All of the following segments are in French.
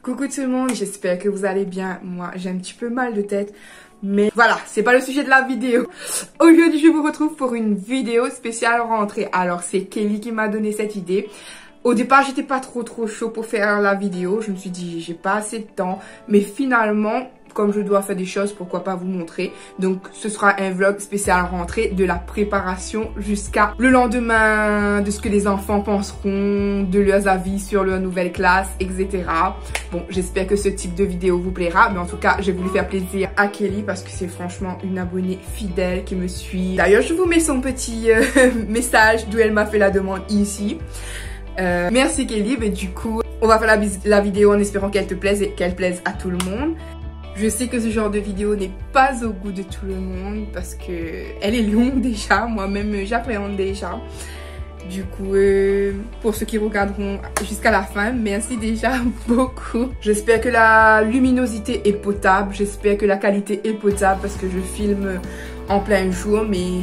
Coucou tout le monde, j'espère que vous allez bien. Moi, j'ai un petit peu mal de tête, mais voilà, c'est pas le sujet de la vidéo. Aujourd'hui, je vous retrouve pour une vidéo spéciale rentrée. Alors, c'est Kelly qui m'a donné cette idée. Au départ, j'étais pas trop chaud pour faire la vidéo. Je me suis dit, j'ai pas assez de temps. Mais finalement, comme je dois faire des choses, pourquoi pas vous montrer. Donc, ce sera un vlog spécial rentrée de la préparation jusqu'à le lendemain, de ce que les enfants penseront, de leurs avis sur leur nouvelle classe, etc. Bon, j'espère que ce type de vidéo vous plaira. Mais en tout cas, j'ai voulu faire plaisir à Kelly parce que c'est franchement une abonnée fidèle qui me suit. D'ailleurs, je vous mets son petit message d'où elle m'a fait la demande ici. Merci Kelly, mais du coup, on va faire la vidéo en espérant qu'elle te plaise et qu'elle plaise à tout le monde. Je sais que ce genre de vidéo n'est pas au goût de tout le monde parce que elle est longue déjà, moi-même j'appréhende déjà. Du coup, pour ceux qui regarderont jusqu'à la fin, merci déjà beaucoup. J'espère que la luminosité est potable, j'espère que la qualité est potable parce que je filme en plein jour, mais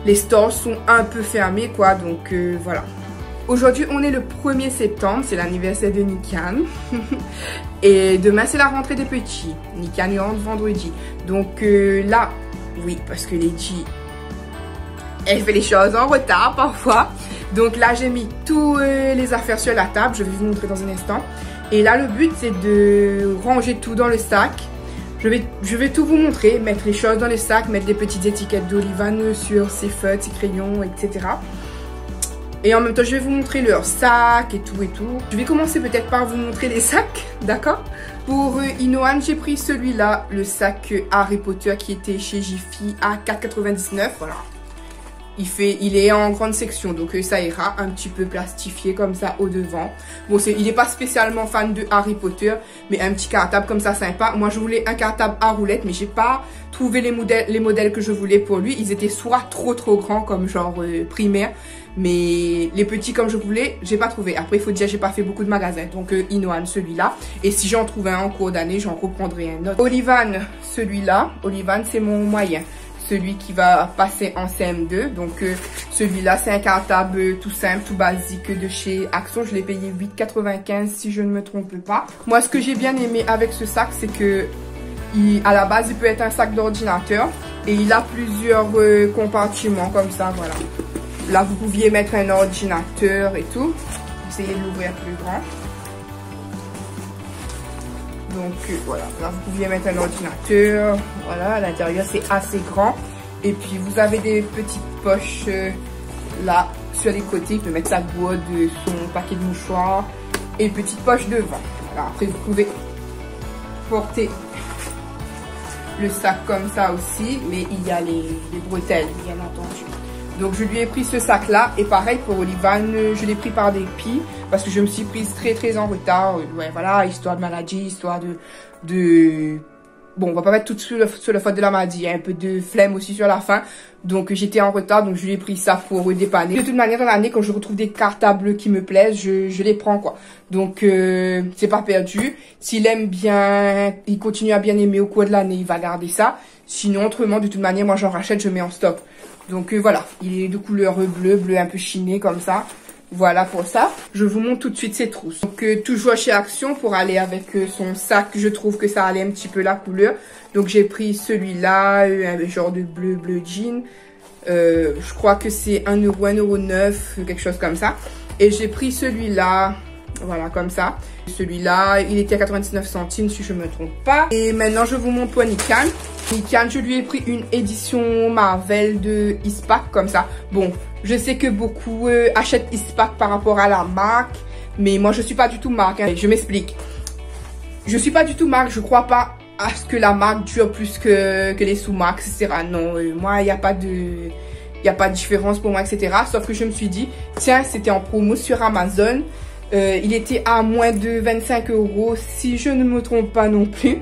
les stores sont un peu fermés quoi, donc voilà. Aujourd'hui, on est le 1er septembre, c'est l'anniversaire de Nikan. Et demain, c'est la rentrée des petits. Nikan rentre vendredi. Donc là, oui, parce que Lady, elle fait les choses en retard parfois. Donc là, j'ai mis tous les affaires sur la table. Je vais vous montrer dans un instant. Et là, le but, c'est de ranger tout dans le sac. Je vais tout vous montrer, mettre les choses dans le sac, mettre des petites étiquettes d'Olivan sur ses feutres, ses crayons, etc. Et en même temps, je vais vous montrer leurs sacs et tout et tout. Je vais commencer peut-être par vous montrer les sacs, d'accord? Pour Inohan, j'ai pris celui-là, le sac Harry Potter qui était chez Jiffy à 4,99. Voilà. Il est en grande section, donc ça ira, un petit peu plastifié comme ça au devant. Bon, il n'est pas spécialement fan de Harry Potter, mais un petit cartable comme ça sympa. Moi, je voulais un cartable à roulettes, mais j'ai pas trouvé les modèles que je voulais pour lui. Ils étaient soit trop grands comme genre primaire, mais les petits comme je voulais, j'ai pas trouvé. Après, il faut dire, j'ai pas fait beaucoup de magasins, donc Inohan, celui-là. Et si j'en trouve un en cours d'année, j'en reprendrai un autre. Olivan, celui-là. Olivan, c'est mon moyen. Celui qui va passer en CM2. Donc celui-là, c'est un cartable tout simple, tout basique de chez Axon. Je l'ai payé 8,95 si je ne me trompe pas. Moi, ce que j'ai bien aimé avec ce sac, c'est que à la base, il peut être un sac d'ordinateur. Et il a plusieurs compartiments comme ça, voilà. Là, vous pouviez mettre un ordinateur et tout. Essayez de l'ouvrir plus grand. Donc voilà, là vous pouviez mettre un ordinateur, voilà, à l'intérieur c'est assez grand. Et puis vous avez des petites poches là sur les côtés, il peut mettre sa boîte, son paquet de mouchoirs et une petite poche devant. Voilà, après vous pouvez porter le sac comme ça aussi, mais il y a les bretelles bien entendu. Donc je lui ai pris ce sac là et pareil pour Olivan, je l'ai pris par dépit parce que je me suis prise très en retard. Ouais voilà, histoire de maladie, histoire de... Bon, on va pas mettre tout sur la faute de la maladie, il y a un peu de flemme aussi sur la fin. Donc j'étais en retard, donc je lui ai pris ça pour dépanner. De toute manière dans l'année, quand je retrouve des cartables qui me plaisent, je les prends quoi. Donc c'est pas perdu. S'il aime bien, il continue à bien aimer au cours de l'année, il va garder ça. Sinon autrement, de toute manière, moi j'en rachète, je mets en stock. Donc voilà, il est de couleur bleu un peu chiné comme ça. Voilà pour ça. Je vous montre tout de suite ses trousses. Donc toujours chez Action pour aller avec son sac. Je trouve que ça allait un petit peu la couleur. Donc j'ai pris celui-là, un genre de bleu jean. Je crois que c'est 1 euro, 1,09 €, quelque chose comme ça. Et j'ai pris celui-là, voilà comme ça. Celui-là, il était à 99 centimes si je me trompe pas. Et maintenant je vous montre pour Nikan. Nikan, je lui ai pris une édition Marvel de Ispac comme ça. Bon, je sais que beaucoup achètent Ispac par rapport à la marque, mais moi je suis pas du tout marque. Hein. Je m'explique. Je suis pas du tout marque. Je crois pas à ce que la marque dure plus que les sous-marques, etc. Non, moi il n'y a pas de différence pour moi, etc. Sauf que je me suis dit, tiens, c'était en promo sur Amazon. Il était à moins de 25 € si je ne me trompe pas non plus.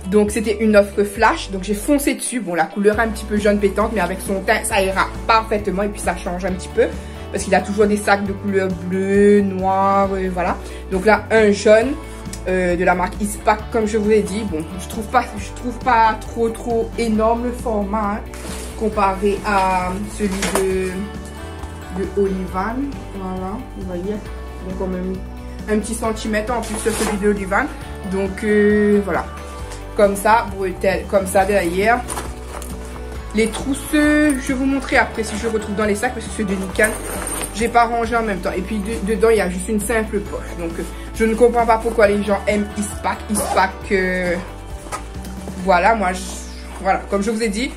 Donc c'était une offre flash, donc j'ai foncé dessus. Bon, la couleur est un petit peu jaune pétante, mais avec son teint ça ira parfaitement. Et puis ça change un petit peu parce qu'il a toujours des sacs de couleur bleu, noir, voilà. Donc là un jaune de la marque Ispac comme je vous l'ai dit. Bon, je trouve pas trop énorme le format hein, comparé à celui de Olivan. Voilà, vous voyez, il y a quand même un petit centimètre en plus sur celui de Olivan. Donc voilà, comme ça, bretelle, comme ça derrière. Les trousses, je vais vous montrer après si je retrouve dans les sacs parce que c'est de Nikan. J'ai pas rangé en même temps. Et puis dedans, il y a juste une simple poche. Donc je ne comprends pas pourquoi les gens aiment Eastpak. Eastpak, voilà, voilà, comme je vous ai dit,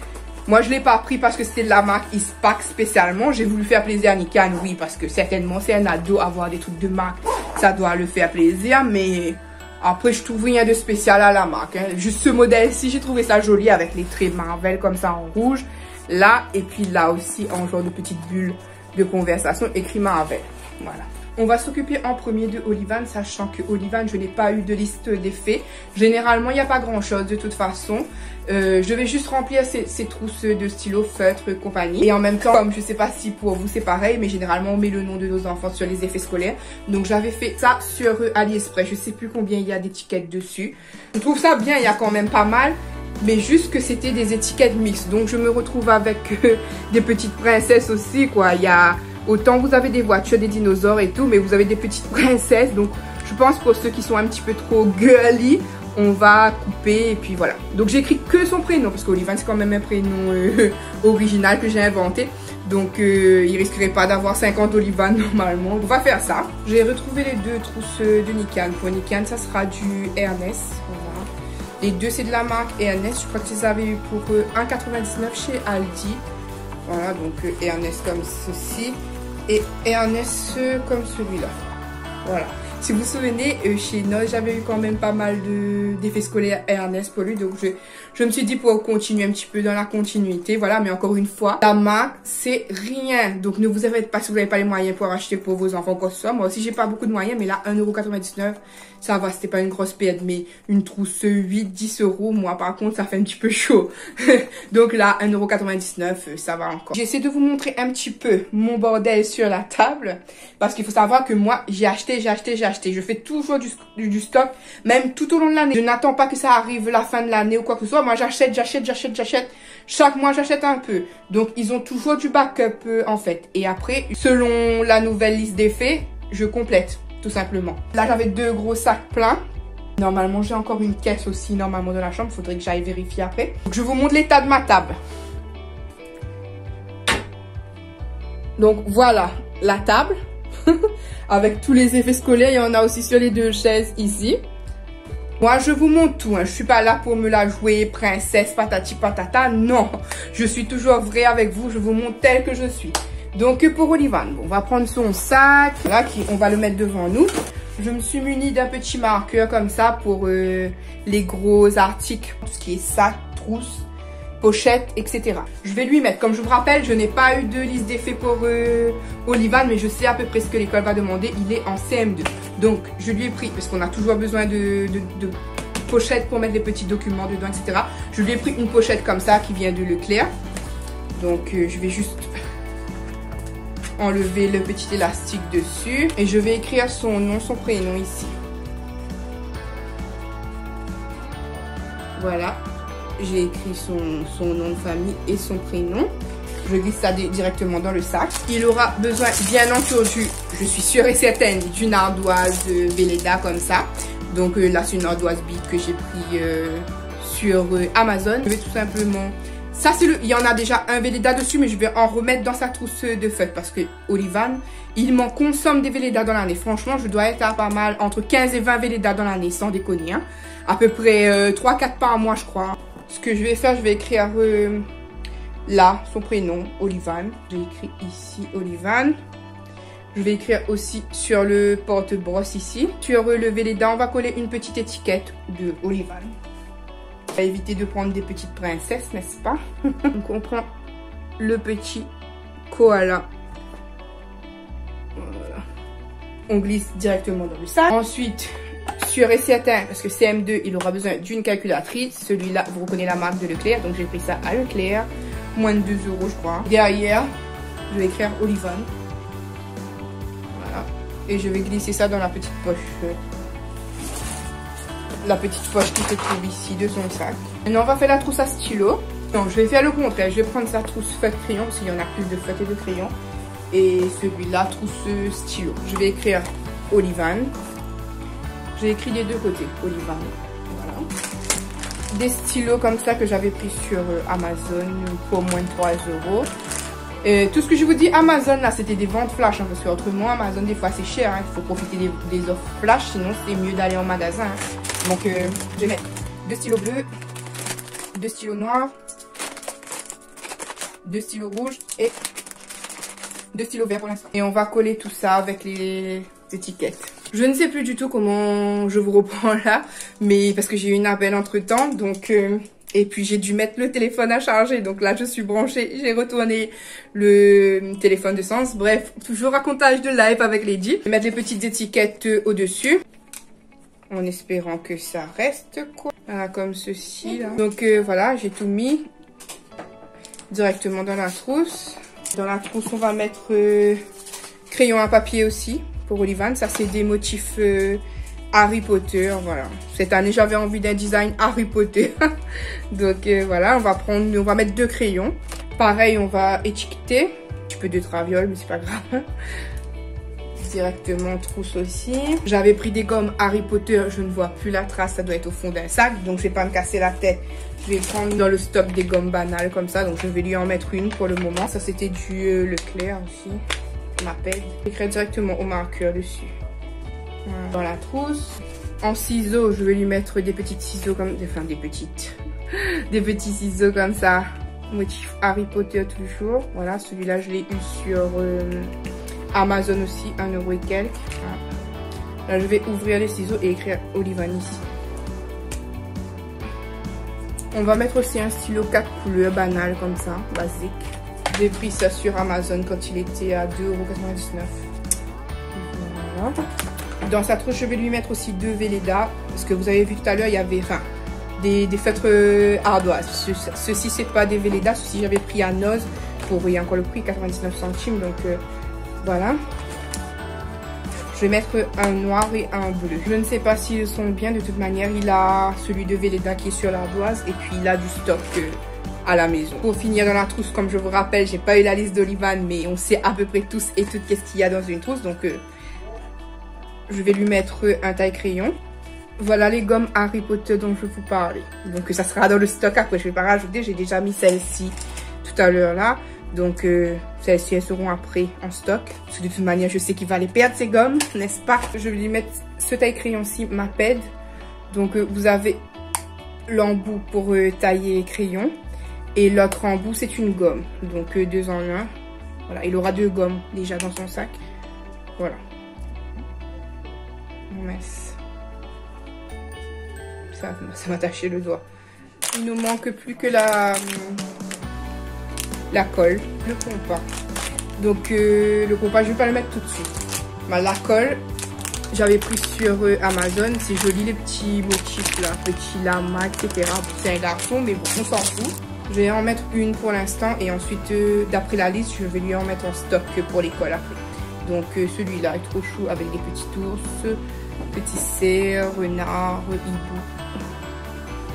moi je l'ai pas pris parce que c'était de la marque Eastpak spécialement. J'ai voulu faire plaisir à Nikan, oui, parce que certainement c'est un ado, avoir des trucs de marque, ça doit le faire plaisir, mais après je trouve rien de spécial à la marque, hein. Juste ce modèle-ci, j'ai trouvé ça joli avec les traits Marvel comme ça en rouge, là, et puis là aussi en genre de petite bulle de conversation écrit Marvel, voilà. On va s'occuper en premier de Olivan, sachant que Olivan, je n'ai pas eu de liste d'effets. Généralement, il n'y a pas grand chose de toute façon. Je vais juste remplir ces trousses de stylo, feutre, compagnie. Et en même temps, comme je ne sais pas si pour vous c'est pareil, mais généralement on met le nom de nos enfants sur les effets scolaires. Donc j'avais fait ça sur AliExpress. Je ne sais plus combien il y a d'étiquettes dessus. Je trouve ça bien, il y a quand même pas mal. Mais juste que c'était des étiquettes mixtes. Donc je me retrouve avec des petites princesses aussi, quoi. Il y a... Autant vous avez des voitures, des dinosaures et tout, mais vous avez des petites princesses. Donc, je pense pour ceux qui sont un petit peu trop girly, on va couper et puis voilà. Donc, j'écris que son prénom parce qu'Olivan, c'est quand même un prénom original que j'ai inventé. Donc, il risquerait pas d'avoir 50 Olivan normalement. On va faire ça. J'ai retrouvé les deux trousses de Nikan. Pour Nikan, ça sera du Ernest. Voilà. Les deux, c'est de la marque Ernest. Je crois que je les avais eu pour 1,99 chez Aldi. Voilà, donc Ernest comme ceci. Et Ernest comme celui-là. Voilà. Si vous vous souvenez, chez Noz, j'avais eu quand même pas mal d'effets scolaires Ernest pour lui. Donc, je me suis dit pour continuer un petit peu dans la continuité. Voilà, mais encore une fois, la marque, c'est rien. Donc, ne vous inquiétez pas si vous n'avez pas les moyens pour acheter pour vos enfants quoi que ce soit. Moi aussi, j'ai pas beaucoup de moyens, mais là, 1,99 €, ça va, c'était pas une grosse perte. Mais une trousse 8-10 €, moi, par contre, ça fait un petit peu chaud. Donc là, 1,99 €, ça va encore. J'essaie de vous montrer un petit peu mon bordel sur la table. Parce qu'il faut savoir que moi, j'ai acheté. Je fais toujours du stock, même tout au long de l'année. Je n'attends pas que ça arrive la fin de l'année ou quoi que ce soit. Moi, j'achète. Chaque mois, j'achète un peu. Donc, ils ont toujours du backup, en fait. Et après, selon la nouvelle liste d'effets, je complète, tout simplement. Là, j'avais 2 gros sacs pleins. Normalement, j'ai encore une caisse aussi, normalement, dans la chambre. Il faudrait que j'aille vérifier après. Donc, je vous montre l'état de ma table. Donc, voilà la table. Avec tous les effets scolaires, il y en a aussi sur les 2 chaises ici. Moi, je vous montre tout, hein. Je suis pas là pour me la jouer princesse, patati patata. Non, je suis toujours vraie avec vous. Je vous montre telle que je suis. Donc, pour Olivan, on va prendre son sac. Là, on va le mettre devant nous. Je me suis munie d'un petit marqueur comme ça pour les gros articles. Tout ce qui est sac, trousse, pochette, etc. Je vais lui mettre, comme je vous rappelle, je n'ai pas eu de liste d'effets pour Olivan, mais je sais à peu près ce que l'école va demander. Il est en CM2. Donc, je lui ai pris, parce qu'on a toujours besoin de pochettes pour mettre les petits documents dedans, etc. Je lui ai pris une pochette comme ça qui vient de Leclerc. Donc, je vais juste enlever le petit élastique dessus. Et je vais écrire son nom, son prénom ici. Voilà. J'ai écrit son nom de famille et son prénom. Je glisse ça directement dans le sac. Il aura besoin, bien entendu, je suis sûre et certaine, d'une ardoise Velleda comme ça. Donc là, c'est une ardoise Bic que j'ai pris sur Amazon. Je vais tout simplement... Ça, il y en a déjà un Velleda dessus, mais je vais en remettre dans sa trousse de feutres parce que Olivan, il m'en consomme des Velleda dans l'année. Franchement, je dois être à pas mal, entre 15 et 20 Velleda dans l'année, sans déconner. Hein. À peu près 3-4 par mois, je crois. Ce que je vais faire, je vais écrire là son prénom, Olivan. J'ai écrit ici Olivan. Je vais écrire aussi sur le porte-brosse ici. Sur le Velleda, on va coller une petite étiquette de Olivan. On va éviter de prendre des petites princesses, n'est-ce pas? Donc on prend le petit koala. Voilà. On glisse directement dans le sac. Ensuite... sûr et certain, parce que CM2, il aura besoin d'une calculatrice. Celui-là, vous reconnaissez la marque de Leclerc. Donc, j'ai pris ça à Leclerc. Moins de 2 €, je crois. Derrière, je vais écrire Olivan. Voilà. Et je vais glisser ça dans la petite poche. La petite poche qui se trouve ici de son sac. Maintenant, on va faire la trousse à stylo. Donc, je vais faire le contraire. Je vais prendre sa trousse feutre crayon, parce qu'il y en a plus de feutre et de crayon. Et celui-là, trousse stylo. Je vais écrire Olivan. J'ai écrit des deux côtés, Olivan. Voilà. Des stylos comme ça que j'avais pris sur Amazon pour moins de 3 €. Et tout ce que je vous dis, Amazon, là, c'était des ventes flash. Hein, parce que autrement, Amazon, des fois, c'est cher. Hein, il faut profiter des offres flash. Sinon, c'est mieux d'aller en magasin. Hein. Donc, je vais mettre 2 stylos bleus, 2 stylos noirs, 2 stylos rouges et 2 stylos verts pour l'instant. Et on va coller tout ça avec les étiquettes. Je ne sais plus du tout comment je vous reprends là, mais parce que j'ai eu une appel entre temps, donc et puis j'ai dû mettre le téléphone à charger, donc là je suis branchée, j'ai retourné le téléphone de sens. Bref, toujours racontage de live avec Lady. Je vais mettre les petites étiquettes au-dessus, en espérant que ça reste quoi. Voilà, comme ceci là. Donc voilà, j'ai tout mis directement dans la trousse. Dans la trousse, on va mettre crayon à papier aussi. Pour Olivan, ça c'est des motifs Harry Potter, voilà. Cette année j'avais envie d'un design Harry Potter. Donc voilà, on va mettre 2 crayons. Pareil, on va étiqueter. Un petit peu de traviole, mais c'est pas grave. Directement trousse aussi. J'avais pris des gommes Harry Potter, je ne vois plus la trace, ça doit être au fond d'un sac. Donc je vais pas me casser la tête. Je vais prendre dans le stock des gommes banales comme ça. Donc je vais lui en mettre une pour le moment. Ça c'était du Leclerc aussi. M'appelle. J'écris directement au marqueur dessus. Voilà. Dans la trousse. En ciseaux, je vais lui mettre des petites ciseaux comme... Enfin, des petits ciseaux comme ça. Motif Harry Potter toujours. Voilà, celui-là, je l'ai eu sur Amazon aussi, 1 € et quelques. Voilà. Là, je vais ouvrir les ciseaux et écrire Olivan ici. On va mettre aussi un stylo 4 couleurs banal comme ça, basique. J'ai pris ça sur Amazon quand il était à 2,99 €. Voilà. Dans sa trousse, je vais lui mettre aussi 2 Velleda. Parce que vous avez vu tout à l'heure, il y avait des feutres ardoises. Ceci, c'est pas des Velleda. Ceci, j'avais pris à Noz pour, il y a encore le prix, 99 centimes. Donc, voilà. Je vais mettre un noir et un bleu. Je ne sais pas s'ils sont bien. De toute manière, il a celui de Velleda qui est sur l'ardoise. Et puis, il a du stock à la maison. Pour finir dans la trousse, comme je vous rappelle, j'ai pas eu la liste d'Olivan, mais on sait à peu près tous et toutes qu'est-ce qu'il y a dans une trousse. Donc, je vais lui mettre un taille-crayon. Voilà les gommes Harry Potter dont je vous parlais. Donc, ça sera dans le stock après. Je vais pas rajouter. J'ai déjà mis celle-ci tout à l'heure là. Donc, celles-ci, elles seront après en stock. Parce que de toute manière, je sais qu'il va les perdre ces gommes, n'est-ce pas? Je vais lui mettre ce taille-crayon-ci, M'appelle. Donc, vous avez l'embout pour tailler crayon. Et l'autre embout, c'est une gomme. Donc, 2 en 1. Voilà, il aura 2 gommes déjà dans son sac. Voilà. Mince. Ça m'a taché le doigt. Il ne manque plus que la colle, le compas. Donc, le compas, je ne vais pas le mettre tout de suite. Bah, la colle, j'avais pris sur Amazon. C'est joli, les petits motifs là. Petit lama, etc. C'est un garçon, mais bon, on s'en fout. Je vais en mettre une pour l'instant et ensuite, d'après la liste, je vais lui en mettre en stock pour l'école après. Donc, celui-là est trop chou avec des petits ours, petits cerfs, renards, hibou.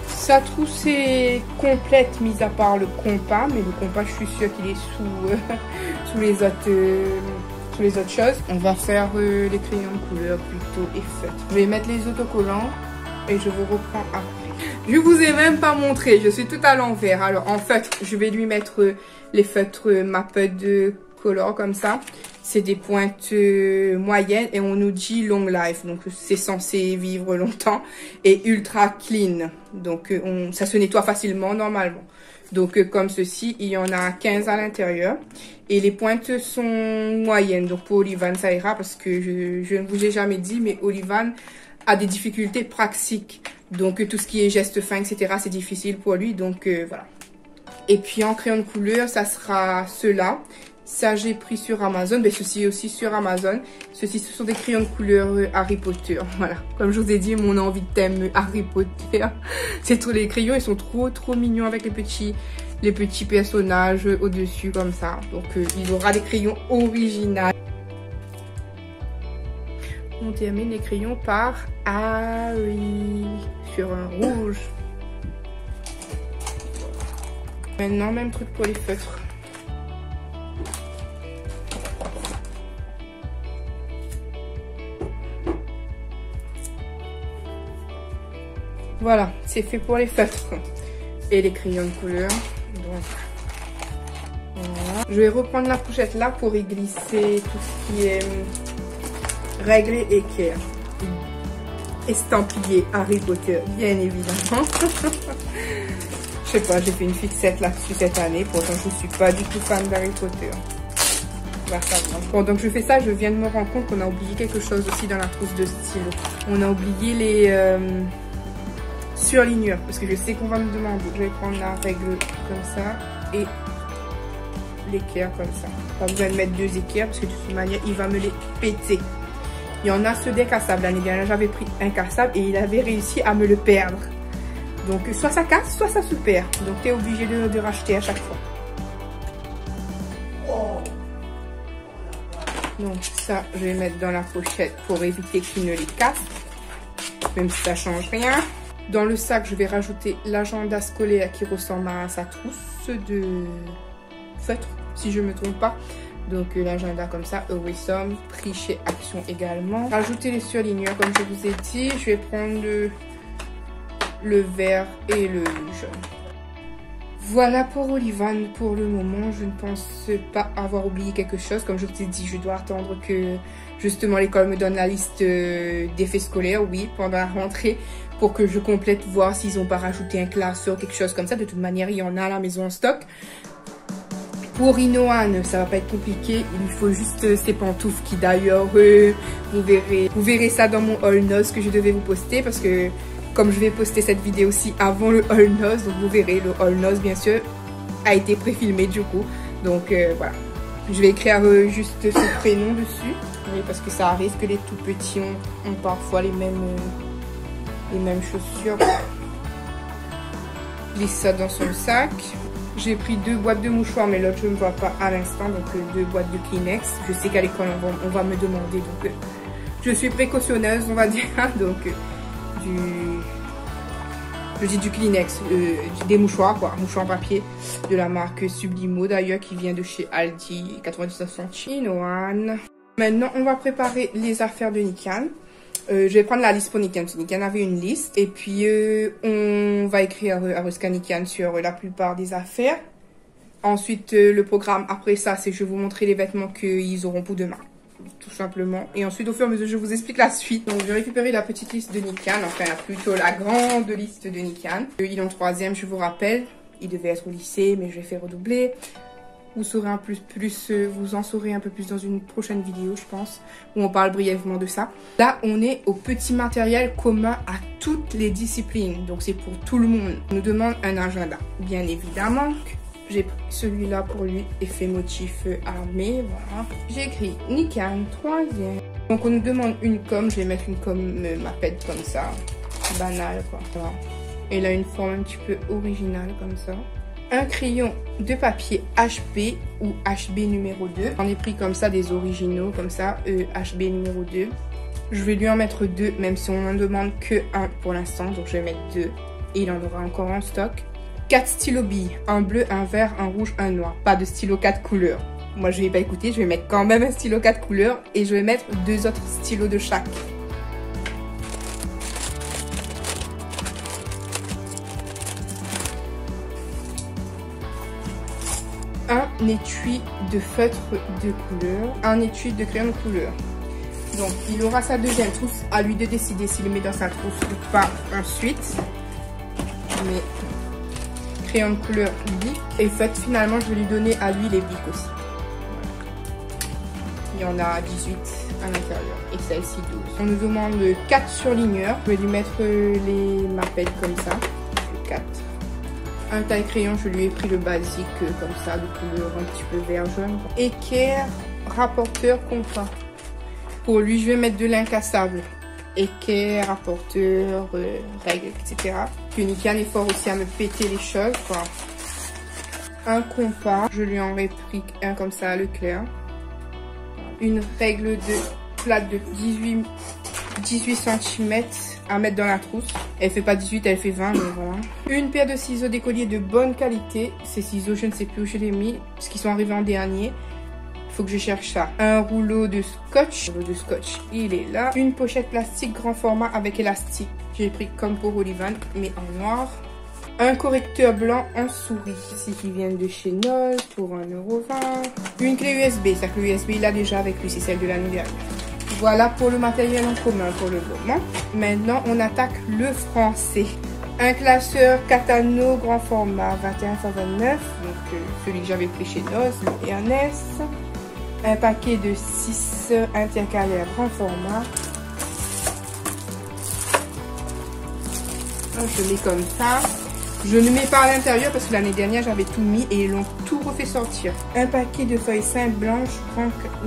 Sa trousse est complète, mis à part le compas, mais le compas, je suis sûre qu'il est sous les autres choses. On va faire les crayons de couleur plutôt et feutres. Je vais mettre les autocollants et je vous reprends après. Je vous ai même pas montré, je suis tout à l'envers. Alors en feutre, je vais lui mettre les feutres Maped Color comme ça. C'est des pointes moyennes et on nous dit long life. Donc c'est censé vivre longtemps et ultra clean. Donc ça se nettoie facilement normalement. Donc comme ceci, il y en a 15 à l'intérieur. Et les pointes sont moyennes. Donc pour Olivan, ça ira parce que je ne vous ai jamais dit, mais Olivan a des difficultés pratiques. Donc tout ce qui est gestes fins, etc., c'est difficile pour lui. Donc voilà. Et puis en crayon de couleur, ça sera ceux-là. Ça, j'ai pris sur Amazon. Mais ceci aussi sur Amazon. Ceci, ce sont des crayons de couleur Harry Potter. Voilà. Comme je vous ai dit, mon envie de thème Harry Potter. C'est tous les crayons. Ils sont trop mignons avec les petits personnages au-dessus comme ça. Donc, il aura des crayons originaux. On termine les crayons par Harry sur un rouge. Maintenant, même truc pour les feutres. Voilà, c'est fait pour les feutres et les crayons de couleur. Donc, voilà. Je vais reprendre la pochette là pour y glisser tout ce qui est règles et équerre. Estampillé Harry Potter, bien évidemment. Je sais pas, j'ai fait une fixette là-dessus cette année. Pourtant, je suis pas du tout fan d'Harry Potter. Bon, donc je fais ça, je viens de me rendre compte qu'on a oublié quelque chose aussi dans la trousse de stylo. On a oublié les surligneurs, parce que je sais qu'on va me demander. Je vais prendre la règle comme ça et l'équerre comme ça. Pas besoin de mettre 2 équerres, parce que de toute manière, il va me les péter. Il y en a ceux décassables. L'année dernière, j'avais pris un cassable et il avait réussi à me le perdre. Donc, soit ça casse, soit ça se perd. Donc, tu es obligé de racheter à chaque fois. Donc, ça, je vais mettre dans la pochette pour éviter qu'il ne les casse. Même si ça change rien. Dans le sac, je vais rajouter l'agenda scolaire qui ressemble à sa trousse de feutre, si je ne me trompe pas. Donc l'agenda comme ça, Eurisom, prix chez Action également. Rajouter les surligneurs comme je vous ai dit. Je vais prendre le vert et le jaune. Voilà pour Olivane pour le moment. Je ne pense pas avoir oublié quelque chose. Comme je vous ai dit, je dois attendre que justement l'école me donne la liste d'effets scolaires, oui, pendant la rentrée, pour que je complète, voir s'ils n'ont pas rajouté un classeur, quelque chose comme ça. De toute manière, il y en a à la maison en stock. Pour Inoan, ça va pas être compliqué, il lui faut juste ces pantoufles qui d'ailleurs, vous verrez ça dans mon haul nose que je devais vous poster parce que comme je vais poster cette vidéo aussi avant le haul nose, donc vous verrez, le haul nose bien sûr a été préfilmé du coup. Donc voilà, je vais écrire juste son prénom dessus, oui, parce que ça arrive que les tout petits ont parfois les mêmes chaussures. Glisse ça dans son sac. J'ai pris 2 boîtes de mouchoirs, mais l'autre je ne vois pas à l'instant, donc 2 boîtes de Kleenex. Je sais qu'à l'école on va me demander, donc je suis précautionneuse, on va dire. Donc je dis du Kleenex, des mouchoirs quoi, mouchoirs en papier de la marque Sublimo d'ailleurs, qui vient de chez Aldi, 99 centimes. Inoan. Maintenant on va préparer les affaires de Nikan. Je vais prendre la liste pour Nikan. Nikan avait une liste. Et puis, on va écrire à Nikan sur la plupart des affaires. Ensuite, le programme après ça, c'est je vais vous montrer les vêtements qu'ils auront pour demain. Tout simplement. Et ensuite, au fur et à mesure, je vous explique la suite. Donc, je vais récupérer la petite liste de Nikan. Enfin, plutôt la grande liste de Nikan. Il est en 3e, je vous rappelle. Il devait être au lycée, mais je vais faire redoubler. Vous en saurez un peu plus dans une prochaine vidéo, je pense, où on parle brièvement de ça. Là, on est au petit matériel commun à toutes les disciplines. Donc, c'est pour tout le monde. On nous demande un agenda, bien évidemment. J'ai pris celui-là pour lui, effet motif armé, voilà. J'ai écrit Nikan, 3e. Donc, on nous demande une com. Je vais mettre une com mapette comme ça. Banale, quoi. Voilà. Elle a une forme un petit peu originale, comme ça. Un crayon de papier HB ou HB numéro 2. J'en ai pris comme ça des originaux, comme ça, HB numéro 2. Je vais lui en mettre 2, même si on n'en demande que 1 pour l'instant. Donc je vais mettre 2 et il en aura encore en stock. 4 stylos billes, un bleu, un vert, un rouge, un noir. Pas de stylo 4 couleurs. Moi je vais pas écouter, je vais mettre quand même un stylo 4 couleurs et je vais mettre 2 autres stylos de chaque. Un étui de feutre de couleur, un étui de crayon de couleur. Donc il aura sa deuxième trousse, à lui de décider s'il le met dans sa trousse ou pas ensuite. Mais crayon de couleur bic et feutre, finalement je vais lui donner à lui les bics aussi. Il y en a 18 à l'intérieur et celle-ci 12. On nous demande 4 surligneurs. Je vais lui mettre les mappettes comme ça. 4. Un taille crayon, je lui ai pris le basique comme ça, de couleur un petit peu vert jaune. Équerre, rapporteur, compas. Pour lui, je vais mettre de l'incassable. Équerre, rapporteur, règle, etc. Que Nikan est fort aussi à me péter les choses, quoi. Un compas, je lui en ai pris un comme ça à Leclerc. Une règle de plate de 18 cm à mettre dans la trousse. Elle fait pas 18, elle fait 20, mais voilà. Une paire de ciseaux d'écolier de bonne qualité. Ces ciseaux, je ne sais plus où je les ai mis, parce qu'ils sont arrivés en dernier. Faut que je cherche ça. Un rouleau de scotch. Le rouleau de scotch, il est là. Une pochette plastique grand format avec élastique. J'ai pris comme pour Olivan, mais en noir. Un correcteur blanc en souris. Ici qui viennent de chez Noz pour 1,20 €. Une clé USB. Sa clé USB, il a déjà avec lui, c'est celle de l'année dernière. Voilà pour le matériel en commun pour le moment. Maintenant, on attaque le français. Un classeur Catano grand format 21x29. Donc celui que j'avais pris chez Noz, le Ernest. Un paquet de 6 intercalaires grand format. Je mets comme ça. Je ne mets pas à l'intérieur parce que l'année dernière j'avais tout mis et ils l'ont tout refait sortir. Un paquet de feuilles simples blanches,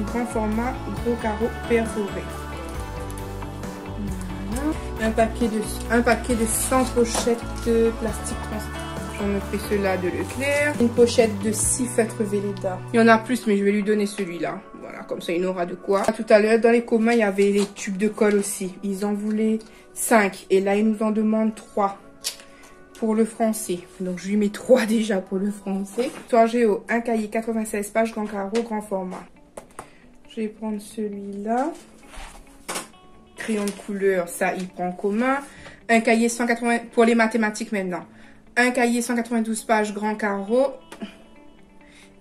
grand format, gros carreau perforé. Voilà. Un paquet de 100 pochettes plastique transparent. J'en ai pris ceux-là de Leclerc. Une pochette de 6 feutres Velleda. Il y en a plus mais je vais lui donner celui-là. Voilà, comme ça il aura de quoi. Tout à l'heure dans les communs il y avait les tubes de colle aussi. Ils en voulaient 5 et là ils nous en demandent 3. Pour le français. Donc je lui mets 3 déjà pour le français. Histoire géo, un cahier 96 pages, grand carreau, grand format. Je vais prendre celui-là. Crayon de couleur, ça il prend en commun. Un cahier 180 pour les mathématiques maintenant. Un cahier 192 pages, grand carreau.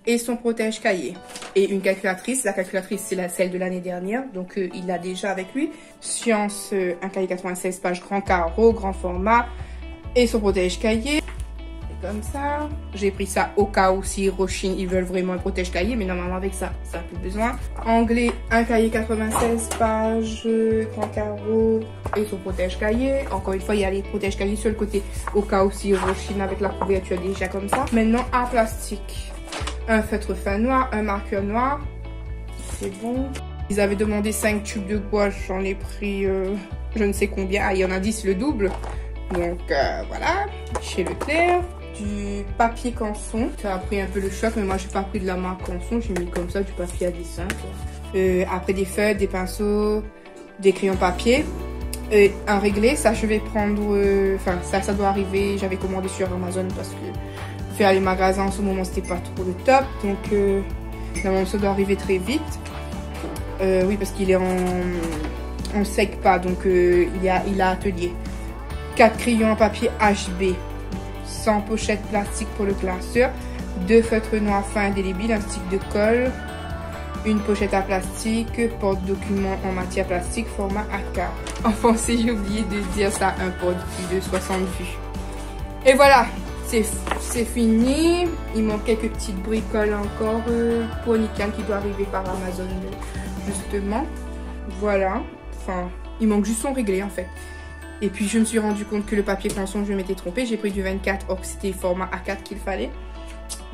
Et son protège cahier. Et une calculatrice. La calculatrice c'est celle de l'année dernière. Donc il l'a déjà avec lui. Science, un cahier 96 pages, grand carreau, grand format. Et son protège cahier. Comme ça. J'ai pris ça au cas où si Roshin ils veulent vraiment un protège cahier. Mais normalement avec ça, ça n'a plus besoin. Anglais, un cahier 96 pages, grand carreau. Et son protège cahier. Encore une fois, il y a les protège cahiers sur le côté. Au cas où si Roshin avec la couverture déjà comme ça. Maintenant, un plastique. Un feutre fin noir, un marqueur noir. C'est bon. Ils avaient demandé 5 tubes de gouache. J'en ai pris je ne sais combien. Ah, il y en a 10 le double. Donc voilà, chez Leclerc, du papier canson. Ça a pris un peu le choc, mais moi j'ai pas pris de la marque canson, j'ai mis comme ça du papier à dessin. Après des feuilles, des pinceaux, des crayons papier. Un réglé, ça je vais prendre, enfin ça doit arriver, j'avais commandé sur Amazon parce que faire les magasins en ce moment c'était pas trop le top. Donc normalement ça doit arriver très vite. Oui parce qu'il est en sec pas, donc il a atelier. 4 crayons à papier HB, 100 pochettes plastique pour le classeur, 2 feutres noirs fins indélébiles, un stick de colle, une pochette à plastique, porte-documents en matière plastique, format A4. En français, j'ai oublié de dire ça, un porte-plus de 60 vues. Et voilà, c'est fini. Il manque quelques petites bricoles encore pour Nikan qui doit arriver par Amazon justement. Voilà, enfin, il manque juste son réglé en fait. Et puis je me suis rendu compte que le papier canson, je m'étais trompée. J'ai pris du 24, or c'était format A4 qu'il fallait.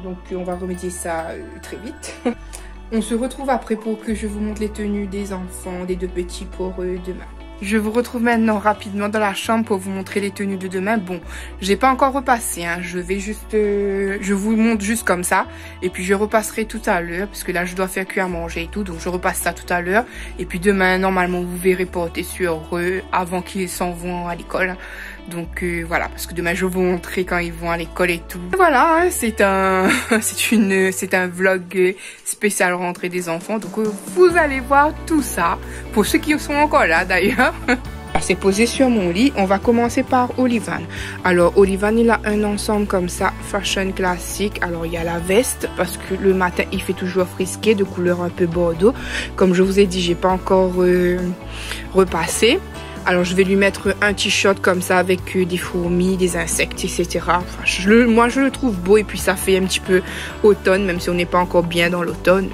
Donc on va remédier ça très vite. On se retrouve après pour que je vous montre les tenues des enfants, des deux petits pour demain. Je vous retrouve maintenant rapidement dans la chambre pour vous montrer les tenues de demain. Bon, j'ai pas encore repassé, hein. Je vais juste, je vous montre juste comme ça. Et puis je repasserai tout à l'heure, parce que là je dois faire cuire à manger et tout. Donc je repasse ça tout à l'heure. Et puis demain, normalement, vous verrez porter sur eux avant qu'ils s'en vont à l'école. Donc voilà, parce que demain je vais vous montrer quand ils vont à l'école et tout. Voilà, hein, c'est un vlog spécial rentrée des enfants. Donc vous allez voir tout ça. Pour ceux qui sont encore là d'ailleurs. C'est posé sur mon lit. On va commencer par Olivan. Alors Olivan il a un ensemble comme ça, fashion classique. Alors il y a la veste parce que le matin il fait toujours frisqué de couleur un peu bordeaux. Comme je vous ai dit, j'ai pas encore repassé. Alors je vais lui mettre un t-shirt comme ça avec des fourmis, des insectes, etc. Enfin, moi je le trouve beau et puis ça fait un petit peu automne, même si on n'est pas encore bien dans l'automne.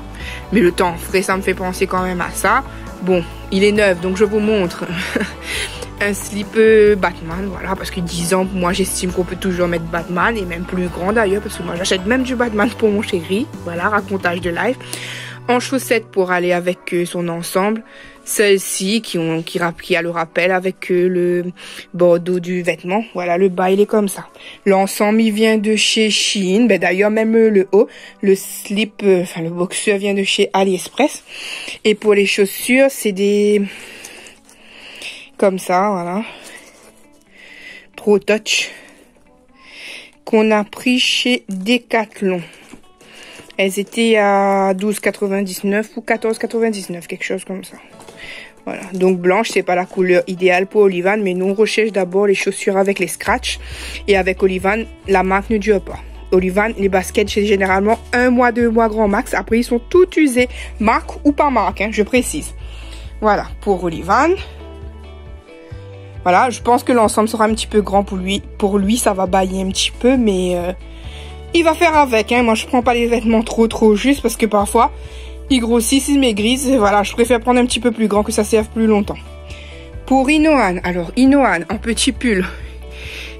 Mais le temps frais, ça me fait penser quand même à ça. Bon, il est neuf, donc je vous montre. Un slip Batman, voilà, parce que 10 ans, moi j'estime qu'on peut toujours mettre Batman, et même plus grand d'ailleurs, parce que moi j'achète même du Batman pour mon chéri. Voilà, racontage de live. En chaussettes pour aller avec son ensemble. Celle-ci qui a le rappel avec le bordeaux du vêtement. Voilà, le bas il est comme ça. L'ensemble il vient de chez Shein. Ben d'ailleurs même le haut, le slip, enfin le boxeur vient de chez AliExpress. Et pour les chaussures c'est des comme ça, voilà. Pro Touch qu'on a pris chez Decathlon. Elles étaient à 12,99 ou 14,99, quelque chose comme ça. Voilà, donc blanche, c'est pas la couleur idéale pour Olivan, mais nous on recherche d'abord les chaussures avec les scratchs. Et avec Olivan, la marque ne dure pas. Olivan, les baskets, c'est généralement 1 mois, 2 mois grand max. Après, ils sont tout usés, marque ou pas marque, hein, je précise. Voilà, pour Olivan. Voilà, je pense que l'ensemble sera un petit peu grand pour lui. Pour lui, ça va bailler un petit peu, mais il va faire avec. Hein. Moi, je prends pas les vêtements trop justes parce que parfois, ils grossissent, ils maigrissent. Voilà, je préfère prendre un petit peu plus grand que ça serve plus longtemps. Pour Inoan, alors Inoan, en petit pull.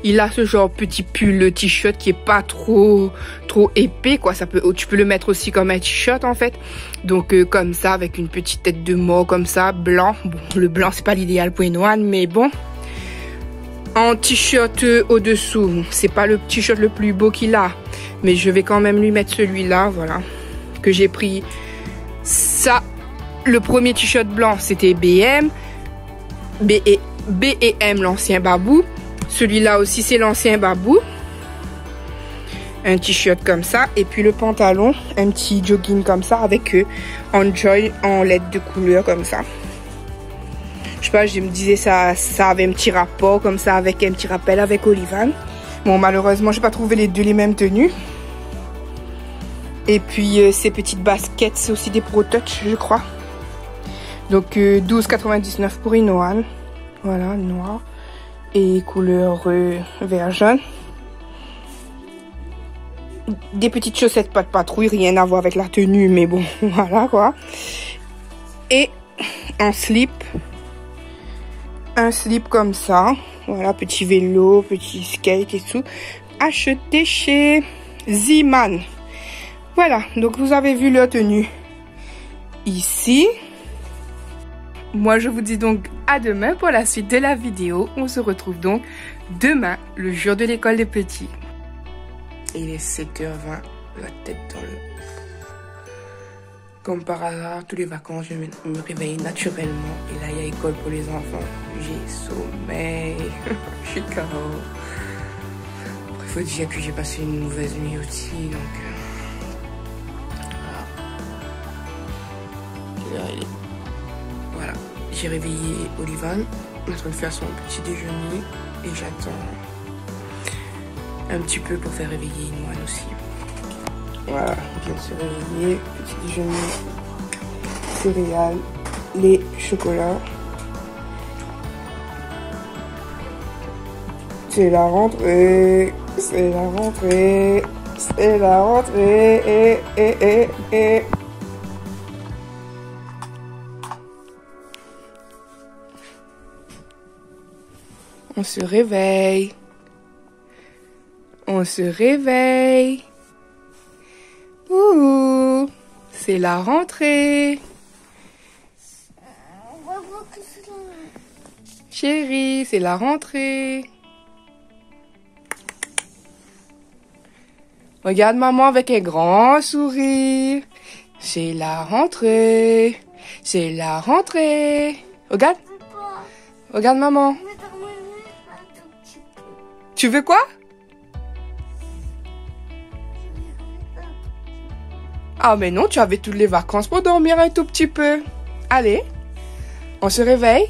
Il a ce genre petit pull t-shirt qui est pas trop épais, quoi. Ça peut, tu peux le mettre aussi comme un t-shirt, en fait. Donc, comme ça, avec une petite tête de mort, comme ça, blanc. Bon, le blanc, c'est pas l'idéal pour Inoan, mais bon. En t-shirt au-dessous, c'est pas le t-shirt le plus beau qu'il a, mais je vais quand même lui mettre celui-là, voilà, que j'ai pris. Ça, le premier t-shirt blanc, c'était B&M, l'ancien Babou. Celui-là aussi, c'est l'ancien Babou. Un t-shirt comme ça, et puis le pantalon, un petit jogging comme ça, avec Enjoy en LED de couleur comme ça. Je sais pas, je me disais ça avait un petit rapport comme ça, avec un petit rappel avec Olivan. Bon, malheureusement, j'ai pas trouvé les deux les mêmes tenues. Et puis ces petites baskets, c'est aussi des Pro Touch, je crois. Donc 12,99 pour Inoan. Voilà, noir et couleur vert jaune. Des petites chaussettes pas de patrouille, rien à voir avec la tenue, mais bon, voilà quoi. Et un slip comme ça, voilà, petit vélo, petit skate et tout, acheté chez Z-Man. Voilà, donc vous avez vu leur tenue ici. Moi je vous dis donc à demain pour la suite de la vidéo. On se retrouve donc demain, le jour de l'école des petits. Il est 7h20, la tête dans le... Comme par hasard, tous les vacances, je me réveille naturellement. Et là, il y a école pour les enfants. J'ai sommeil. Je suis KO. Après, il faut dire que j'ai passé une mauvaise nuit aussi. Donc, voilà. J'ai réveillé Olivan. Il est en train de faire son petit déjeuner. Et j'attends un petit peu pour faire réveiller Inoan aussi. Voilà, il vient de se réveiller, petit déjeuner, céréales, lait, chocolat. C'est la rentrée, c'est la rentrée, c'est la rentrée, On se réveille. On se réveille. Ouh, c'est la rentrée. Chérie, c'est la rentrée. Regarde maman avec un grand sourire. C'est la rentrée. C'est la rentrée. Regarde. Regarde maman. Tu veux quoi? Ah mais non, tu avais toutes les vacances pour dormir un tout petit peu. Allez, on se réveille.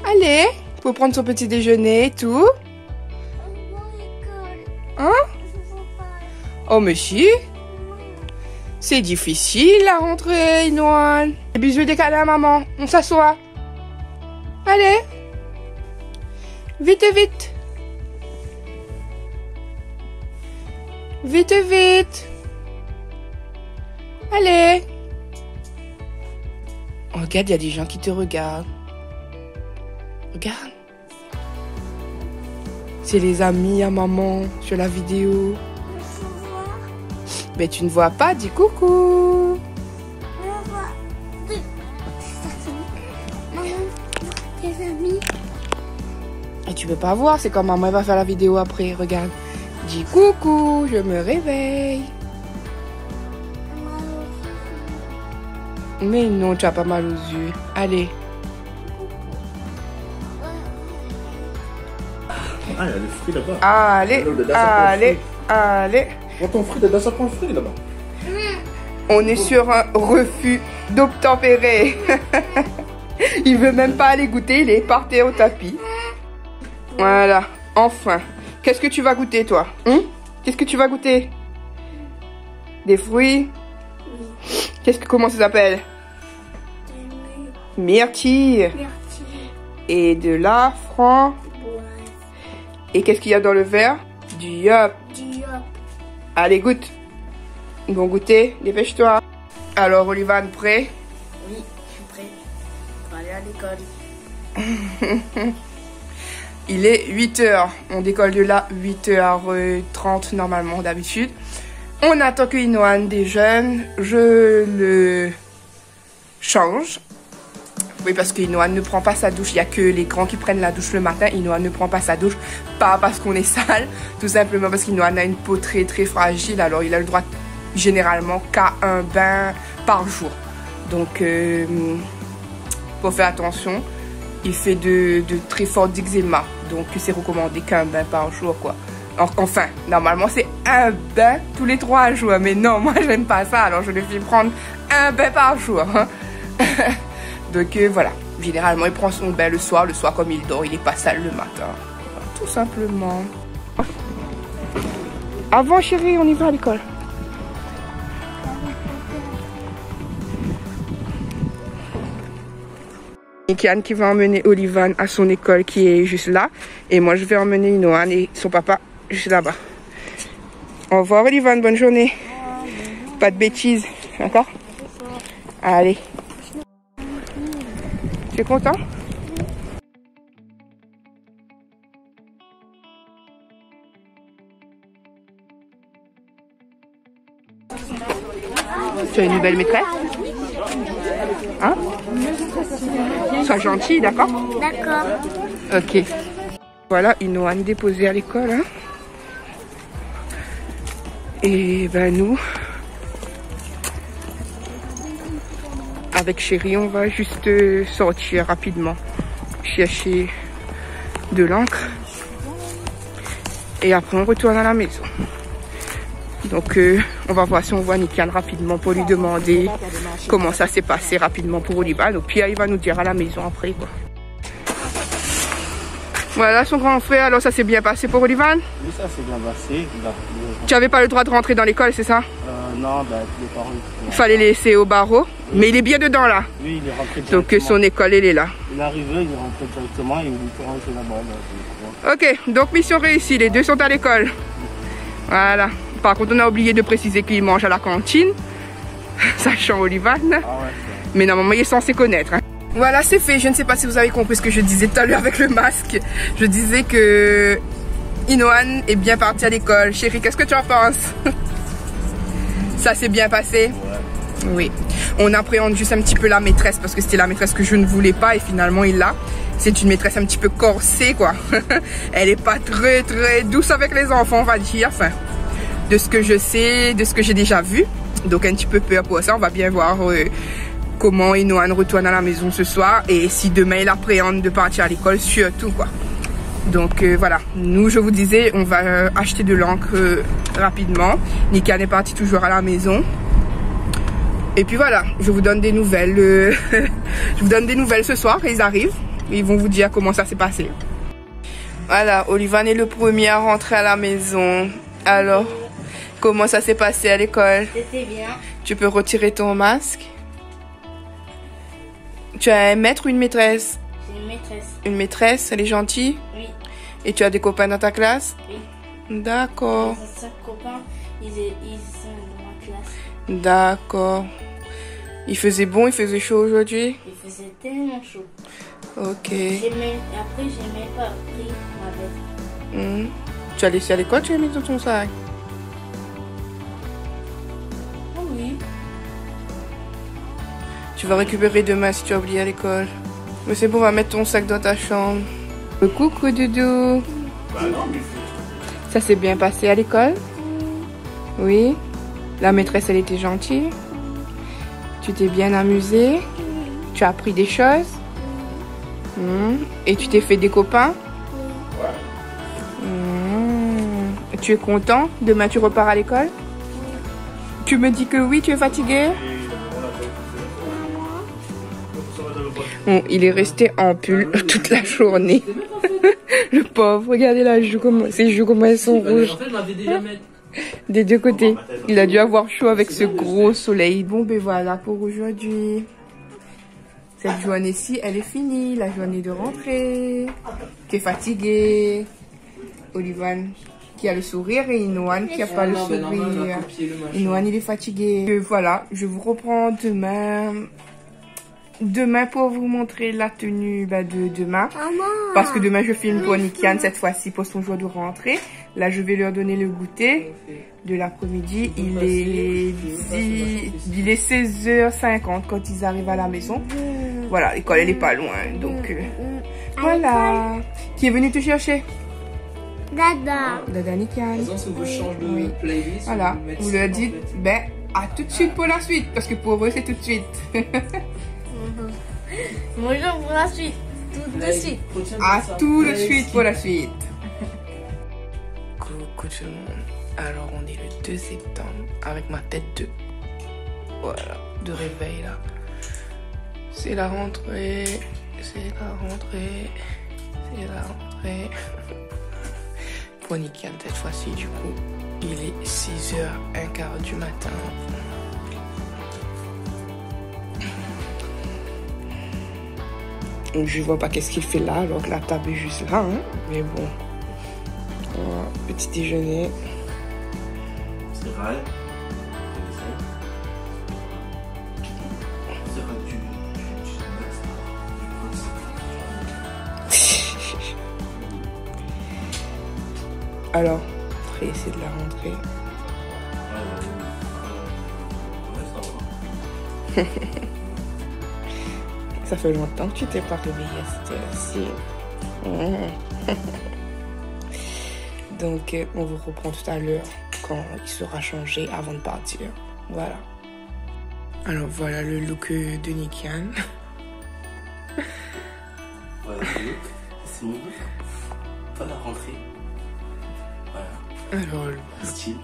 Allez, pour prendre son petit déjeuner et tout. Hein? Oh mais si. C'est difficile la rentrée, Inoan. Bisous des câlins à maman. On s'assoit. Allez. Vite, vite. Vite, vite. Allez. Oh, regarde, il y a des gens qui te regardent. Regarde. C'est les amis à maman sur la vidéo. Mais tu ne vois pas, dis coucou. Tes amis. Et tu peux pas voir, c'est comme maman va faire la vidéo après, regarde. Dis coucou, je me réveille. Mais non, tu as pas mal aux yeux. Allez. Ah, il y a des fruits là-bas. Allez, allez, allez. Prends ton fruit, dedans, ça prend le fruit là-bas. On est sur un refus d'obtempérer. Il veut même pas aller goûter, il est parti au tapis. Voilà, enfin. Qu'est-ce que tu vas goûter, toi? Qu'est-ce que tu vas goûter? Des fruits? Comment ça s'appelle? Myrtille. Et de la framboise. Et qu'est-ce qu'il y a dans le verre? Du yop. Allez, goûte. Ils vont goûter, dépêche-toi. Alors, Olivan, prêt? Oui, je suis prêt. Pour aller à l'école. Il est 8 h. On décolle de là 8h30 normalement d'habitude. On attend que Inoan déjeune. Je le change. Oui, parce que Inoan ne prend pas sa douche. Il n'y a que les grands qui prennent la douche le matin. Inoan ne prend pas sa douche. Pas parce qu'on est sale. Tout simplement parce qu'Inoan a une peau très très fragile. Alors il a le droit généralement qu'à un bain par jour. Donc faut faire attention. Il fait de très forts eczéma. Donc c'est recommandé qu'un bain par jour quoi. Enfin, normalement c'est un bain tous les 3 jours. Mais non, moi j'aime pas ça. Alors je le fais prendre un bain par jour. Donc voilà, généralement il prend son bain le soir comme il dort, il est pas sale le matin. Tout simplement. Avant chérie, on y va à l'école. Nikian qui va emmener Olivan à son école qui est juste là. Et moi je vais emmener Inoan et son papa juste là-bas. Au revoir Olivan, bonne journée. Pas de bêtises, d'accord? Allez. Tu es content? Tu as une nouvelle maîtresse? Hein? Sois gentil, d'accord? D'accord. Ok. Voilà, Inoan déposé à l'école. Hein? Et ben nous, avec chérie, on va juste sortir rapidement, chercher de l'encre. Et après on retourne à la maison. Donc on va voir si on voit Nikian rapidement pour lui demander comment ça s'est passé rapidement pour Olivan. Donc puis il va nous dire à la maison après quoi. Voilà son grand frère, alors ça s'est bien passé pour Olivan? Oui, ça s'est bien passé. Tu n'avais pas le droit de rentrer dans l'école, c'est ça? Non, bah, les parents. Il fallait laisser au barreau, mais il est bien dedans là. Oui, il est rentré directement. Donc son école, elle est là. Il est arrivé, il est rentré directement et il est rentré là-bas. Ok, donc mission réussie, les deux sont à l'école. Voilà. Par contre, on a oublié de préciser qu'il mange à la cantine, sachant Olivan. Ah ouais, mais normalement, il est censé connaître. Hein. Voilà, c'est fait. Je ne sais pas si vous avez compris ce que je disais tout à l'heure avec le masque. Je disais que Inoan est bien parti à l'école. Chérie, qu'est-ce que tu en penses? Ça s'est bien passé? Ouais. Oui. On appréhende juste un petit peu la maîtresse parce que c'était la maîtresse que je ne voulais pas et finalement il l'a. C'est une maîtresse un petit peu corsée quoi. Elle est pas très très douce avec les enfants on va dire. Enfin, de ce que je sais, de ce que j'ai déjà vu. Donc un petit peu peur pour ça. On va bien voir comment Inoan retourne à la maison ce soir et si demain il appréhende de partir à l'école surtout quoi. Donc voilà, nous je vous disais on va acheter de l'encre rapidement. Nikian est parti toujours à la maison. Et puis voilà, je vous donne des nouvelles. Je vous donne des nouvelles ce soir, ils arrivent. Ils vont vous dire comment ça s'est passé. Voilà, Olivan est le premier à rentrer à la maison. Alors, comment ça s'est passé à l'école? C'était bien. Tu peux retirer ton masque? Tu as un maître ou une maîtresse? J'ai une maîtresse. Une maîtresse, elle est gentille? Oui. Et tu as des copains dans ta classe? Oui. D'accord. Mes 5 copains, ils sont dans ma classe. D'accord. Il faisait bon, il faisait chaud aujourd'hui? Il faisait tellement chaud. Ok. Après, j'ai même pas pris ma veste. Tu as laissé à l'école, tu as mis dans ton sac? Oh oui. Tu vas récupérer demain si tu as oublié à l'école. Mais c'est bon, on va mettre ton sac dans ta chambre. Coucou Doudou. Ça s'est bien passé à l'école? Oui. La maîtresse, elle était gentille. Tu t'es bien amusé. Tu as appris des choses. Et tu t'es fait des copains. Tu es content? Demain, tu repars à l'école? Tu me dis que oui, tu es fatigué? Bon, il est resté en pull toute la journée. Le pauvre, regardez là, ses joues comment elles sont rouges. En fait, je l'avais déjà mis. Des deux côtés. Il a dû avoir chaud avec ce gros soleil. Bon, ben voilà pour aujourd'hui. Cette journée-ci, elle est finie. La journée de rentrée. Qui est fatiguée. Olivan qui a le sourire et Inoan qui n'a pas le sourire. Inoan, il est fatigué. Et voilà, je vous reprends demain. Demain pour vous montrer la tenue de demain. Parce que demain, je filme pour Nikian cette fois-ci pour son jour de rentrée. Là, je vais leur donner le goûter de l'après-midi. Il est 16h50 quand ils arrivent à la maison. Voilà, l'école, elle est pas loin. Donc, voilà. Qui est venu te chercher? Dada. Dada Nikian. Oui. Voilà, vous leur dites, ben, à tout de suite pour la suite. Parce que pour eux, c'est tout de suite. Bonjour pour la suite. Tout de suite. À tout de suite pour la suite. Coucou tout le monde. Alors on est le 2 septembre avec ma tête de... Voilà, de réveil là. C'est la rentrée. C'est la rentrée. C'est la rentrée. Pour Nikian cette fois-ci du coup. Il est 6h15 du matin. Je vois pas qu'est-ce qu'il fait là, alors que la table est juste là, hein. Mais bon. Voilà, petit déjeuner. C'est vrai. Alors, c'est de la rentrée. Ça fait longtemps que tu t'es pas réveillée à cette heure-ci. Donc, on vous reprend tout à l'heure quand il sera changé avant de partir. Voilà. Alors, voilà le look de Nikian. Voilà le look. C'est mon look. Pas la rentrée. Voilà. Alors, le style.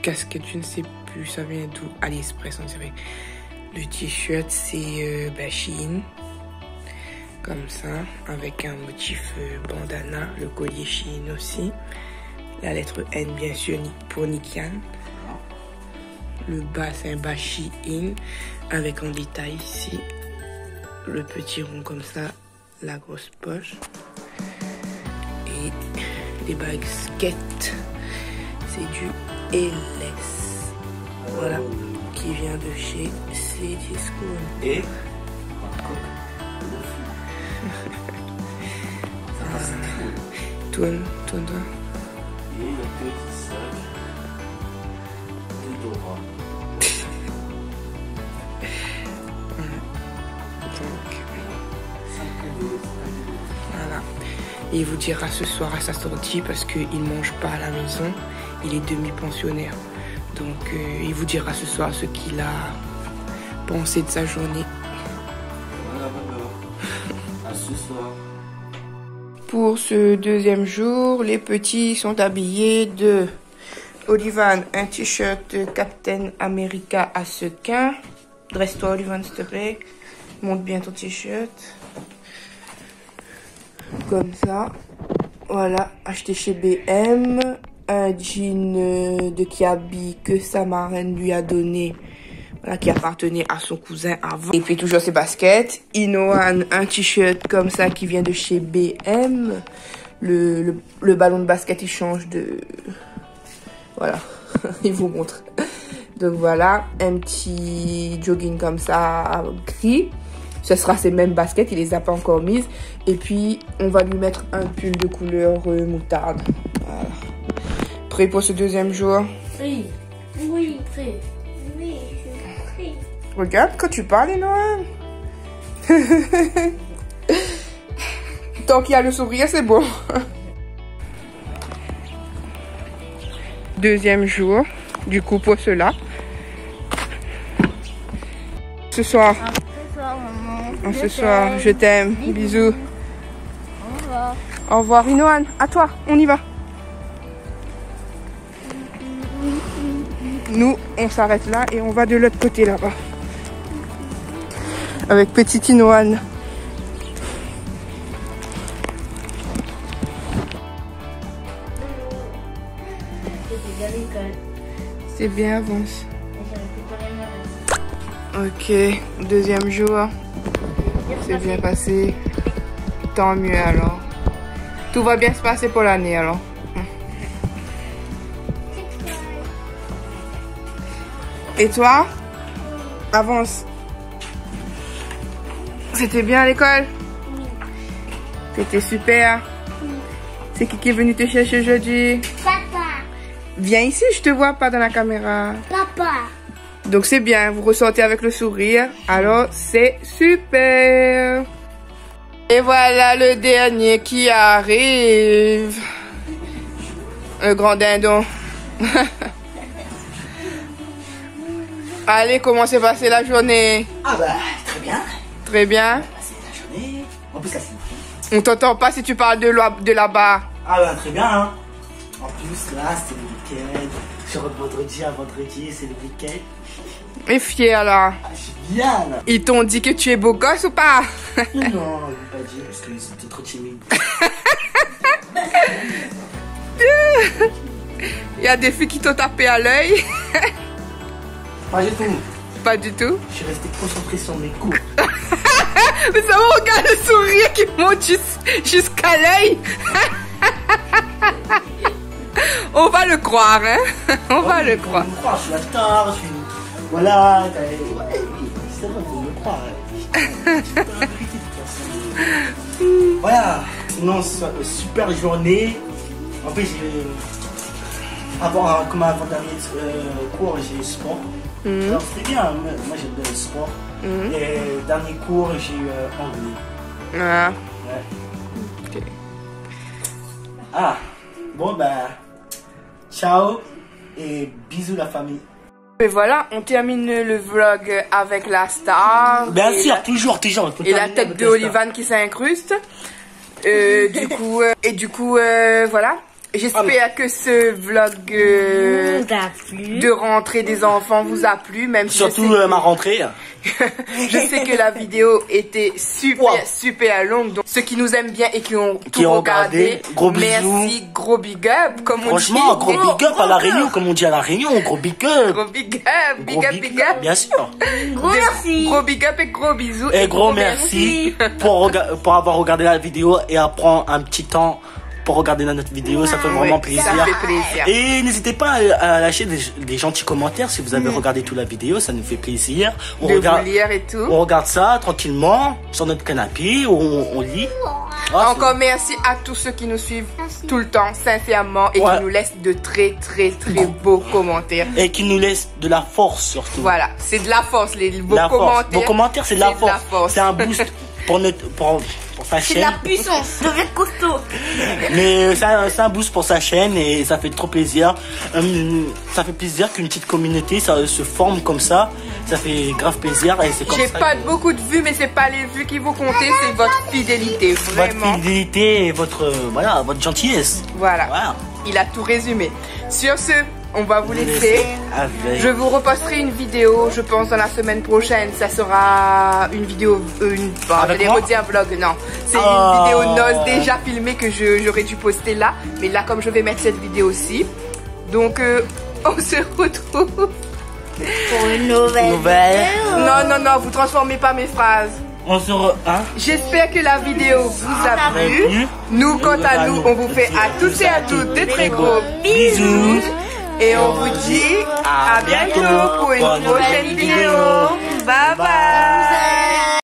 Casquette, je ne sais plus, ça vient d'où? AliExpress, on dirait. Le t-shirt, c'est Shein. Comme ça, avec un motif bandana. Le collier Shein aussi. La lettre N, bien sûr, pour Nikian. Le bas, c'est un bas Shein. Avec en détail ici, le petit rond comme ça. La grosse poche. Et les baskets, c'est du LS. Voilà. Qui vient de chez Cdiscount. Et tourne. Et la petite sac de Dora. Voilà. Et il vous dira ce soir à sa sortie parce qu'il ne mange pas à la maison. Il est demi-pensionnaire. Donc, il vous dira ce soir ce qu'il a pensé de sa journée. Voilà, à ce soir. Pour ce deuxième jour, les petits sont habillés de Olivan, un t-shirt Captain America à sequins. Dresse-toi, Olivan, s'il te plaît. Monte bien ton t-shirt. Comme ça. Voilà, acheté chez BM. Un jean de Kiabi que sa marraine lui a donné, voilà, qui appartenait à son cousin avant. Et puis toujours ses baskets. Inoan, un t-shirt comme ça qui vient de chez BM. Le ballon de basket, il change de... Voilà, il vous montre. Donc voilà, un petit jogging comme ça, gris. Ce sera ces mêmes baskets, il les a pas encore mises. Et puis, on va lui mettre un pull de couleur moutarde. Voilà. Prêt pour ce deuxième jour? Oui. Oui, prêt. Oui, je suis prêt. Regarde, quand tu parles, Noël. Tant qu'il y a le sourire, c'est bon. Deuxième jour, du coup, pour cela. Ce soir. Ce soir, maman. Ce soir, je t'aime. Bisous. Au revoir. Au revoir, Inoan. À toi, on y va. Nous, on s'arrête là et on va de l'autre côté là-bas. Avec petit Inoan bien l'école. C'est bien, avance. Et j'ai récupéré mes restes. Ok, deuxième jour. C'est bien passé. Tant mieux alors. Tout va bien se passer pour l'année alors. Et toi? Avance. C'était bien à l'école? C'était super. C'est qui est venu te chercher aujourd'hui? Papa. Viens ici, je te vois pas dans la caméra. Papa. Donc c'est bien, vous ressortez avec le sourire. Alors c'est super. Et voilà le dernier qui arrive. Le grand dindon. Allez, comment s'est passée la journée? Ah bah, très bien. Très bien. Passé la journée. En plus, là, c'est... On t'entend pas si tu parles de là-bas. Ah bah, très bien, hein. En plus, là, c'était le week-end. Sur vendredi à vendredi, c'est le week-end. Et fier là. Ah, je suis bien, là. Ils t'ont dit que tu es beau gosse ou pas? Non, ils m'ont pas dit parce qu'ils étaient trop timides. Il y a des filles qui t'ont tapé à l'œil. Pas du tout. Pas du tout. Je suis resté concentré sur mes cours. Mais ça me regarde le sourire qui monte jusqu'à l'œil. On va le croire, hein. On va le croire. Faut me croire, je suis la star, je suis... Voilà, ouais, oui, c'est vrai, faut me croire. Voilà, sinon, super journée. En plus, avant dernier cours, j'ai eu sport. Alors, c'était bien, moi j'aime bien le sport. Et dernier cours, j'ai eu anglais. Ah. Ouais. Ok. Ah, bon bah, ciao et bisous la famille. Et voilà, on termine le vlog avec la star. Bien et sûr, la, toujours. et la tête de Olivane qui s'incruste. Du coup, voilà. J'espère que ce vlog de rentrée des enfants vous a plu, même si surtout ma rentrée. je sais que la vidéo était super longue. Donc ceux qui nous aiment bien et qui ont tout regardé, gros bisous. Merci, gros big up, comme on dit. Franchement, gros big up à la Réunion, comme on dit à la Réunion, gros big up. Gros big up, big up. Bien sûr. Gros merci. Gros big up et gros bisous. Et gros merci pour avoir regardé la vidéo et à prendre un petit temps pour regarder notre vidéo, ça fait vraiment plaisir. Ça fait plaisir. Et n'hésitez pas à lâcher des gentils commentaires si vous avez regardé toute la vidéo, ça nous fait plaisir. Vous lire et tout. On regarde ça tranquillement sur notre canapé, on lit. Encore merci à tous ceux qui nous suivent tout le temps, sincèrement, et qui nous laissent de très beaux commentaires. Et qui nous laissent de la force surtout. Voilà, c'est de la force, vos commentaires. Vos commentaires, c'est de la force. C'est un boost pour sa chaîne. C'est de la puissance, de être costaud. Mais c'est un boost pour sa chaîne et ça fait trop plaisir. Ça fait plaisir qu'une petite communauté ça se forme comme ça. Ça fait grave plaisir et c'est comme ça. J'ai pas beaucoup de vues, mais c'est pas les vues qui vous comptez, c'est votre fidélité, vraiment. Votre fidélité et votre gentillesse. Voilà. Il a tout résumé. Sur ce, on va vous laisser. Je vous reposterai une vidéo, je pense dans la semaine prochaine. Ça sera une vidéo, j'allais redire vlog, non. C'est une vidéo noce déjà filmée que j'aurais dû poster là. Mais là, comme je vais mettre cette vidéo aussi. Donc, on se retrouve pour une nouvelle vidéo. Non, vous transformez pas mes phrases. On se J'espère que la vidéo vous a plu. Nous, quant à nous, on vous fait à tous et à toutes de très gros bisous. Et on vous dit à bientôt pour une prochaine vidéo. Bye bye.